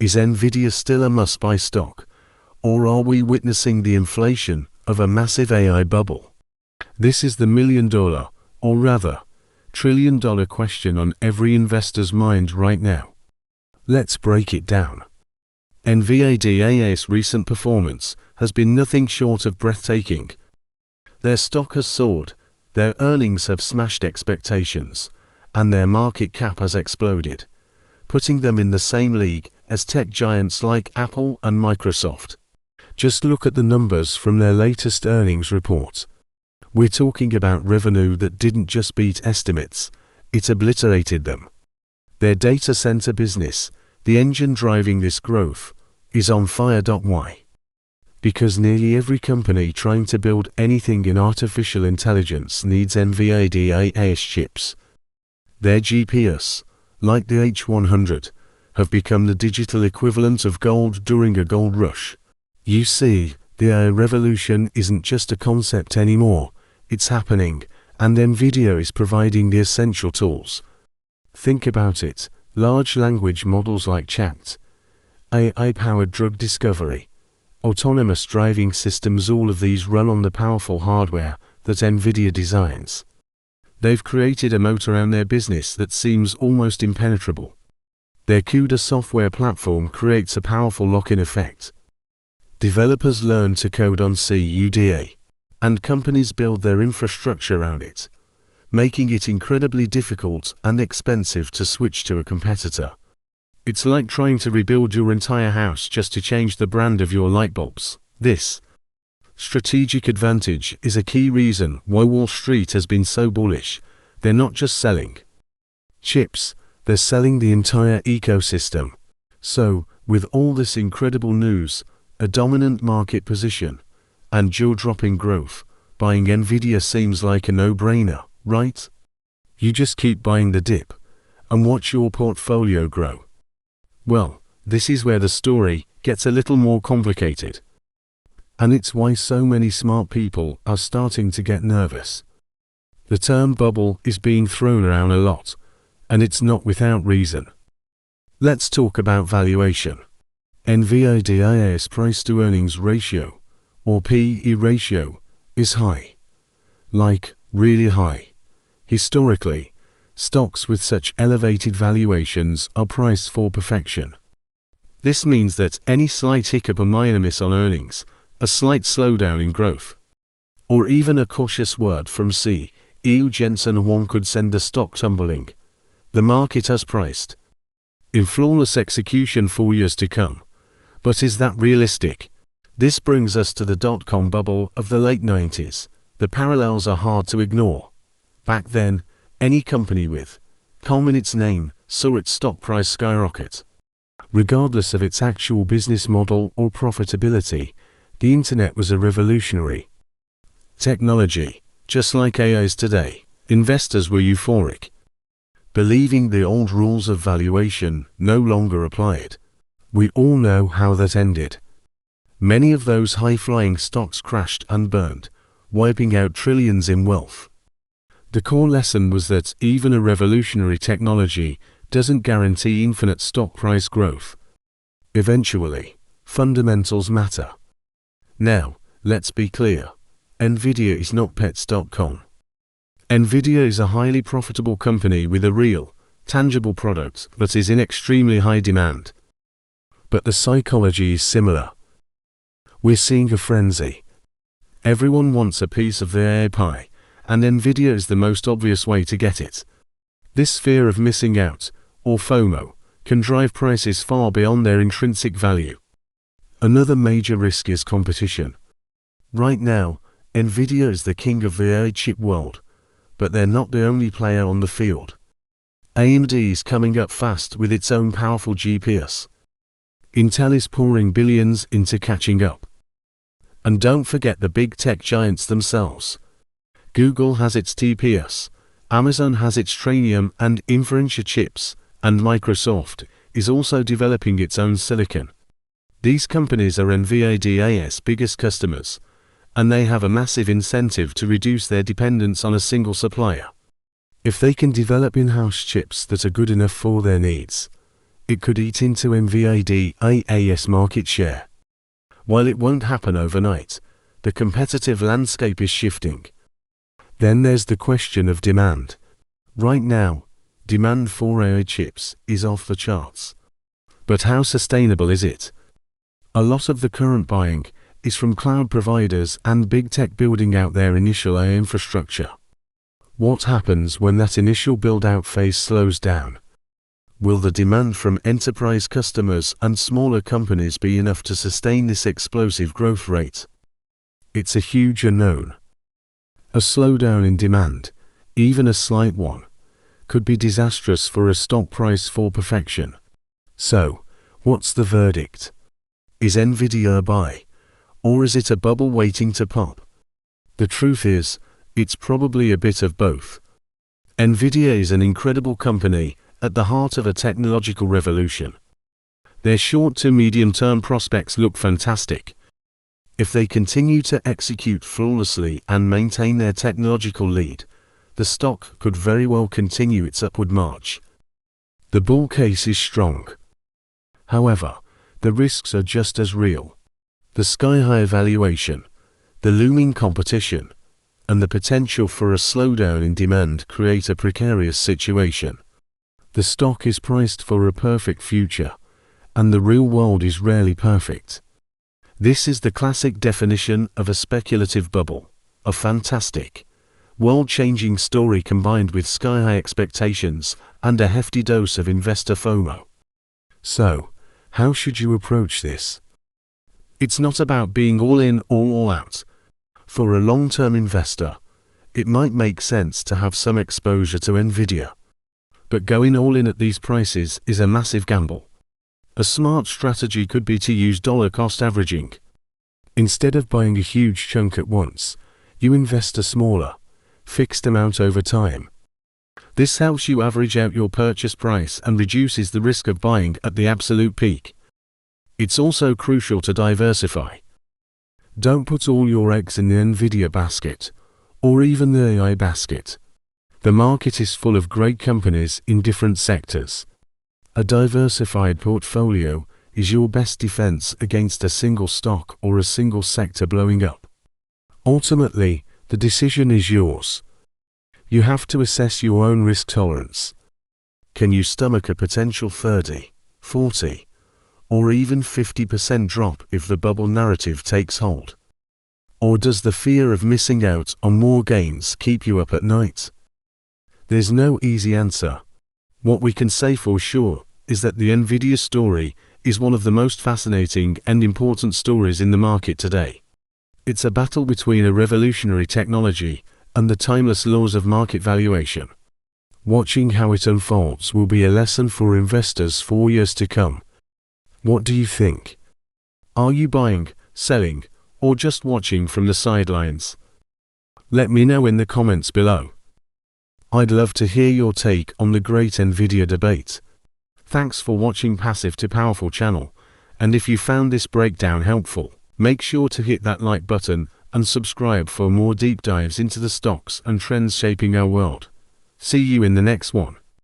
Is Nvidia still a must-buy stock, or are we witnessing the inflation of a massive AI bubble? This is the million-dollar, or rather, trillion-dollar question on every investor's mind right now. Let's break it down. NVDA's recent performance has been nothing short of breathtaking. Their stock has soared, their earnings have smashed expectations, and their market cap has exploded, putting them in the same league as tech giants like Apple and Microsoft. Just look at the numbers from their latest earnings report. We're talking about revenue that didn't just beat estimates, it obliterated them. Their data center business, the engine driving this growth, is on fire. Why? Because nearly every company trying to build anything in artificial intelligence needs NVDA chips. Their GPUs, like the H100, have become the digital equivalent of gold during a gold rush. You see, the AI revolution isn't just a concept anymore, it's happening, and Nvidia is providing the essential tools. Think about it, large language models like chat, AI-powered drug discovery, autonomous driving systems, all of these run on the powerful hardware that Nvidia designs. They've created a moat around their business that seems almost impenetrable. Their CUDA software platform creates a powerful lock-in effect. Developers learn to code on CUDA, and companies build their infrastructure around it, making it incredibly difficult and expensive to switch to a competitor. It's like trying to rebuild your entire house just to change the brand of your light bulbs. This strategic advantage is a key reason why Wall Street has been so bullish. They're not just selling chips, they're selling the entire ecosystem. So, with all this incredible news, a dominant market position, and jaw-dropping growth, buying Nvidia seems like a no-brainer, right? You just keep buying the dip, and watch your portfolio grow. Well, this is where the story gets a little more complicated. And it's why so many smart people are starting to get nervous. The term bubble is being thrown around a lot, and it's not without reason. Let's talk about valuation. Nvidia's price-to-earnings ratio, or P/E ratio, is high. Like, really high. Historically, stocks with such elevated valuations are priced for perfection. This means that any slight hiccup or minor miss on earnings, a slight slowdown in growth, or even a cautious word from CEO Jensen Huang could send the stock tumbling. The market has priced in flawless execution for years to come. But is that realistic? This brings us to the dot-com bubble of the late 90s. The parallels are hard to ignore. Back then, any company with .com in its name saw its stock price skyrocket. Regardless of its actual business model or profitability, the internet was a revolutionary technology. Just like AIs today, investors were euphoric, believing the old rules of valuation no longer applied. We all know how that ended. Many of those high-flying stocks crashed and burned, wiping out trillions in wealth. The core lesson was that even a revolutionary technology doesn't guarantee infinite stock price growth. Eventually, fundamentals matter. Now, let's be clear. Nvidia is not pets.com. Nvidia is a highly profitable company with a real, tangible product that is in extremely high demand. But the psychology is similar. We're seeing a frenzy. Everyone wants a piece of the AI pie, and Nvidia is the most obvious way to get it. This fear of missing out, or FOMO, can drive prices far beyond their intrinsic value. Another major risk is competition. Right now, Nvidia is the king of the AI chip world, but they're not the only player on the field. AMD is coming up fast with its own powerful GPUs. Intel is pouring billions into catching up. And don't forget the big tech giants themselves. Google has its TPS, Amazon has its Trainium and Inferentia chips, and Microsoft is also developing its own silicon. These companies are NVDA's biggest customers, and they have a massive incentive to reduce their dependence on a single supplier. If they can develop in-house chips that are good enough for their needs, It could eat into NVDA's market share. While it won't happen overnight, the competitive landscape is shifting. Then there's the question of demand. Right now, demand for AI chips is off the charts. But how sustainable is it? A lot of the current buying is from cloud providers and big tech building out their initial AI infrastructure. What happens when that initial build-out phase slows down? Will the demand from enterprise customers and smaller companies be enough to sustain this explosive growth rate? It's a huge unknown. A slowdown in demand, even a slight one, could be disastrous for a stock price for perfection. So, what's the verdict? Is Nvidia a buy? Or is it a bubble waiting to pop? The truth is, it's probably a bit of both. Nvidia is an incredible company at the heart of a technological revolution. Their short to medium-term prospects look fantastic. If they continue to execute flawlessly and maintain their technological lead, the stock could very well continue its upward march. The bull case is strong. However, the risks are just as real. The sky-high valuation, the looming competition, and the potential for a slowdown in demand create a precarious situation. The stock is priced for a perfect future, and the real world is rarely perfect. This is the classic definition of a speculative bubble, a fantastic, world-changing story combined with sky-high expectations and a hefty dose of investor FOMO. So, how should you approach this? It's not about being all in or all out. For a long-term investor, it might make sense to have some exposure to Nvidia. But going all in at these prices is a massive gamble. A smart strategy could be to use dollar cost averaging. Instead of buying a huge chunk at once, you invest a smaller, fixed amount over time. This helps you average out your purchase price and reduces the risk of buying at the absolute peak. It's also crucial to diversify. Don't put all your eggs in the Nvidia basket, or even the AI basket. The market is full of great companies in different sectors. A diversified portfolio is your best defense against a single stock or a single sector blowing up. Ultimately, the decision is yours. You have to assess your own risk tolerance. Can you stomach a potential 30, 40, or even 50% drop if the bubble narrative takes hold? Or does the fear of missing out on more gains keep you up at night? There's no easy answer. What we can say for sure is that the Nvidia story is one of the most fascinating and important stories in the market today. It's a battle between a revolutionary technology and the timeless laws of market valuation. Watching how it unfolds will be a lesson for investors for years to come. What do you think? Are you buying, selling, or just watching from the sidelines? Let me know in the comments below. I'd love to hear your take on the great Nvidia debate. Thanks for watching Passive to Powerful channel, and if you found this breakdown helpful, make sure to hit that like button and subscribe for more deep dives into the stocks and trends shaping our world. See you in the next one.